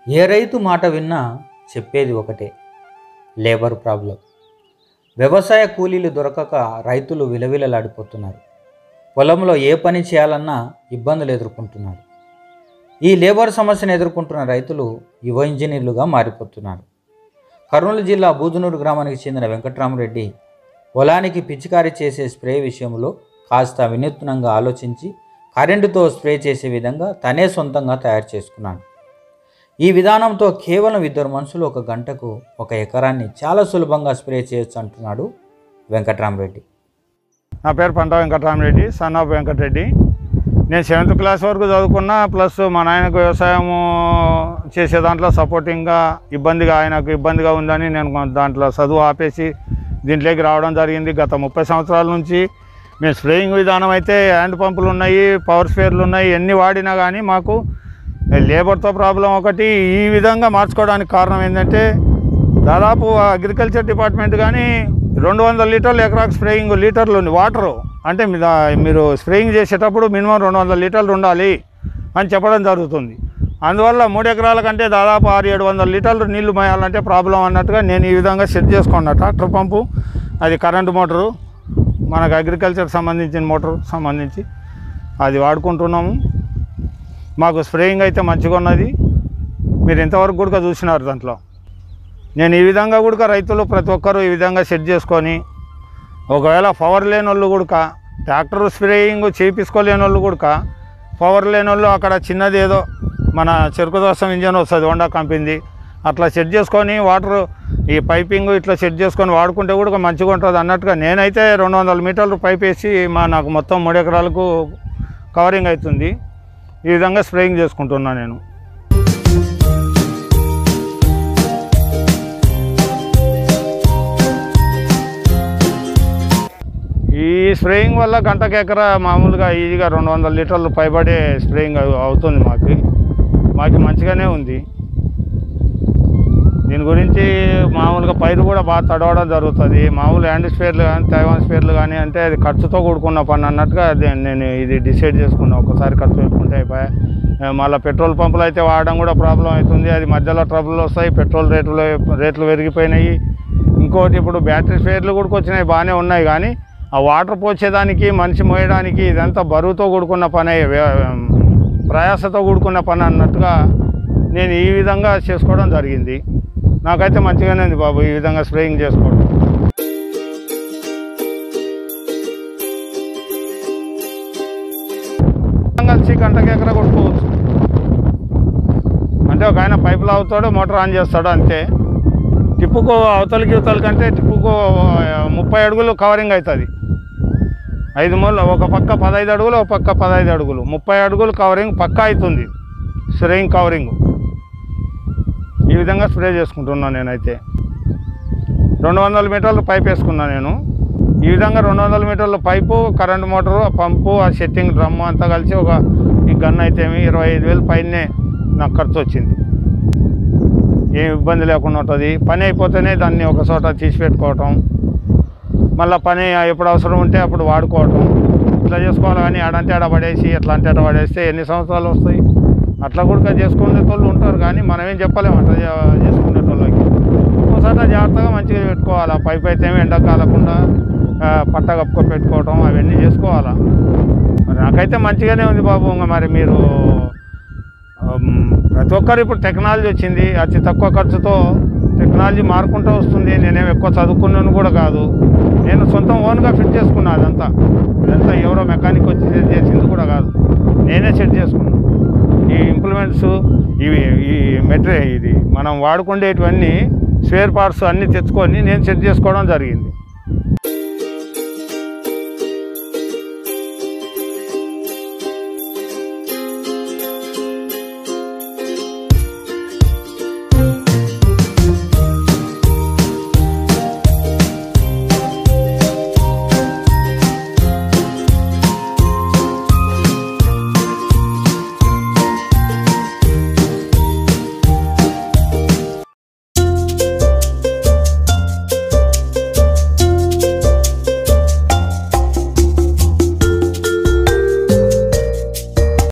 ఏ రైతు మాట విన్నా చెప్పేది ఒకటే, లేబర్ ప్రాబ్లం. వ్యవసాయ కూలీలు దొరకక రైతులు విలవిలలాడిపోతున్నారు. పొలంలో ఏ పని చేయాలన్నా ఇబ్బందులు ఎదుర్కొంటున్నారు. ఈ లేబర్ సమస్యను ఎదుర్కొంటున్న రైతులు యువ ఇంజనీర్లుగా మారిపోతున్నారు. కర్నూలు జిల్లా బూదునూరు గ్రామానికి చెందిన వెంకట్రామరెడ్డి పొలానికి పిచికారీ చేసే స్ప్రే విషయంలో కాస్త వినూత్నంగా ఆలోచించి కరెంటుతో స్ప్రే చేసే విధంగా తనే సొంతంగా తయారు చేసుకున్నాడు. ఈ విధానంతో కేవలం 2 మనుషులు 1 గంటకు 1 ఎకరాన్ని చాలా సులభంగా స్ప్రే చేయొచ్చు అంటున్నాడు వెంకట్రామరెడ్డి. నా పేరు పంట వెంకట్రామరెడ్డి, సన్ ఆఫ్ వెంకటరెడ్డి. నేను 7th క్లాస్ వరకు చదువుకున్నా. ప్లస్ మా నాయనకు వ్యవసాయము చేసే దాంట్లో సపోర్టింగ్గా ఆయనకు ఇబ్బందిగా ఉందని నేను దాంట్లో చదువు ఆపేసి దీంట్లోకి రావడం జరిగింది. గత 30 సంవత్సరాల నుంచి మేము స్ప్రేయింగ్ విధానం అయితే హ్యాండ్ పంపులు ఉన్నాయి, పవర్ స్ప్రేయర్లు ఉన్నాయి. ఎన్ని వాడినా కానీ మాకు లేబర్తో ప్రాబ్లం ఒకటి. ఈ విధంగా మార్చుకోవడానికి కారణం ఏంటంటే దాదాపు అగ్రికల్చర్ డిపార్ట్మెంట్ కానీ 200 లీటర్లు ఎకరాకు స్ప్రేయింగ్ లీటర్లు వాటరు అంటే మీరు స్ప్రేయింగ్ చేసేటప్పుడు మినిమం 200 లీటర్లు ఉండాలి అని చెప్పడం జరుగుతుంది. అందువల్ల 3 ఎకరాల కంటే దాదాపు 600-700 లీటర్లు నీళ్లు మోయాలంటే ప్రాబ్లం అన్నట్టుగా నేను ఈ విధంగా సెట్ చేసుకున్నా. ట్రాక్టర్ పంపు, అది కరెంటు మోటరు, మనకు అగ్రికల్చర్ సంబంధించిన మోటార్ సంబంధించి అది వాడుకుంటున్నాము. మాకు స్ప్రేయింగ్ అయితే మంచిగా ఉన్నది. మీరు ఇంతవరకు కూడా చూసినారు. దాంట్లో నేను ఈ విధంగా కూడా రైతులు ప్రతి ఒక్కరూ ఈ విధంగా సెట్ చేసుకొని, ఒకవేళ పవర్ లేని వాళ్ళు కూడా ట్రాక్టర్ స్ప్రేయింగ్ చేయించుకోలేని వాళ్ళు కూడా పవర్ లేని వాళ్ళు అక్కడ చిన్నది ఏదో మన చెరుకు దోసం ఇంజన్ వస్తుంది హోండా కంపెనీది, అట్లా సెట్ చేసుకొని వాటర్ ఈ పైపింగ్ ఇట్లా సెట్ చేసుకొని వాడుకుంటే కూడా మంచిగా ఉంటుంది అన్నట్టుగా నేనైతే 200 మీటర్లు పైప్ వేసి నాకు మొత్తం 3 ఎకరాలకు కవరింగ్ అవుతుంది. ఈ విధంగా స్ప్రేయింగ్ చేసుకుంటున్నాను నేను. ఈ స్ప్రేయింగ్ వల్ల గంటకు ఎకరా మామూలుగా ఈజీగా 200 లీటర్లు పైబడే స్ప్రేయింగ్ అవుతుంది. మాకు మంచిగానే ఉంది. దీని గురించి మామూలుగా పైరు కూడా బాగా తడవడం జరుగుతుంది. మామూలు హ్యాండ్ స్ప్రేర్లు కానీ తైవాన్ స్ప్రేర్లు కానీ అంటే అది ఖర్చుతో కూడుకున్న పని అన్నట్టుగా నేను ఇది డిసైడ్ చేసుకున్నా. ఒకసారి ఖర్చు పెట్టుకుంటే అయిపోయాయి. మళ్ళీ పెట్రోల్ పంపులు అయితే వాడడం కూడా ప్రాబ్లం అవుతుంది. అది మధ్యలో ట్రబుల్ వస్తాయి. పెట్రోల్ రేట్లు పెరిగిపోయినాయి. ఇంకోటి ఇప్పుడు బ్యాటరీ స్ప్రేర్లు కూడా వచ్చినాయి, బాగానే ఉన్నాయి. కానీ ఆ వాటర్ పోసేదానికి మనిషి మోయడానికి ఇదంతా బరువుతో కూడుకున్న పని, ప్రయాసతో కూడుకున్న పని అన్నట్టుగా నేను ఈ విధంగా చేసుకోవడం జరిగింది. నాకైతే మంచిగానే ఉంది బాబు ఈ విధంగా స్ప్రేయింగ్ చేసుకోవడం. కలిసి గంటకి ఎకరా కొట్టుకోవచ్చు. అంటే ఒక ఆయన పైపులు అవుతాడు, మోటార్ ఆన్ చేస్తాడు అంతే. టిప్పుకు అవతలికి కంటే టిప్పుకు 30 అడుగులు కవరింగ్ అవుతుంది. 5 మూల ఒక పక్క 15 అడుగులు, ఒక పక్క 15 అడుగులు, 30 అడుగులు కవరింగ్ పక్కా అవుతుంది స్ప్రేయింగ్ కవరింగ్. ఈ విధంగా స్ప్రే చేసుకుంటున్నాను నేనైతే. 200 మీటర్లు పైప్ వేసుకున్నాను నేను. ఈ విధంగా 200 మీటర్ల పైపు, కరెంట్ మోటారు, పంపు, ఆ సెట్టింగ్ డ్రమ్ అంతా కలిసి ఈ గన్ అయితే 25,000 పైనే నాకు ఖర్చు వచ్చింది. ఏం ఇబ్బంది లేకుండా ఉంటుంది. పని అయిపోతేనే దాన్ని ఒక చోట తీసి పెట్టుకోవటం, మళ్ళీ పని ఎప్పుడు అవసరం ఉంటే అప్పుడు వాడుకోవటం, ఇట్లా చేసుకోవాలి. కానీ ఆడంటే ఆడ పడేసి ఎట్లా అంటే అట్లా పడేస్తే ఎన్ని సంవత్సరాలు వస్తాయి. అట్లా కూడా చేసుకునేటోళ్ళు ఉంటారు, కానీ మనమేం చెప్పలేము అట్లా చేసుకునేటోళ్ళకి. ఒక్కోసారి జాగ్రత్తగా మంచిగా పెట్టుకోవాలి. పైపు అయితే ఎండ కాలకుండా పట్ట కప్పుకో పెట్టుకోవటం అవన్నీ చేసుకోవాలా. మరి నాకైతే మంచిగానే ఉంది బాబు. మరి మీరు ప్రతి ఒక్కరు ఇప్పుడు టెక్నాలజీ వచ్చింది, అతి తక్కువ ఖర్చుతో టెక్నాలజీ మారుకుంటూ వస్తుంది. నేనేం ఎక్కువ చదువుకున్నాను కూడా కాదు, నేను సొంతం ఓన్గా ఫిట్ చేసుకున్నాను. ఇదంతా ఎవరో మెకానిక్ వచ్చి సెట్ చేసింది కూడా కాదు, నేనే సెట్ చేసుకున్నాను. ఈ ఇంప్లిమెంట్స్ ఈ మెటీరియల్ ఇది మనం వాడుకునేటివన్నీ స్పేర్ పార్ట్స్ అన్నీ తెచ్చుకొని నేను సెట్ చేసుకోవడం జరిగింది.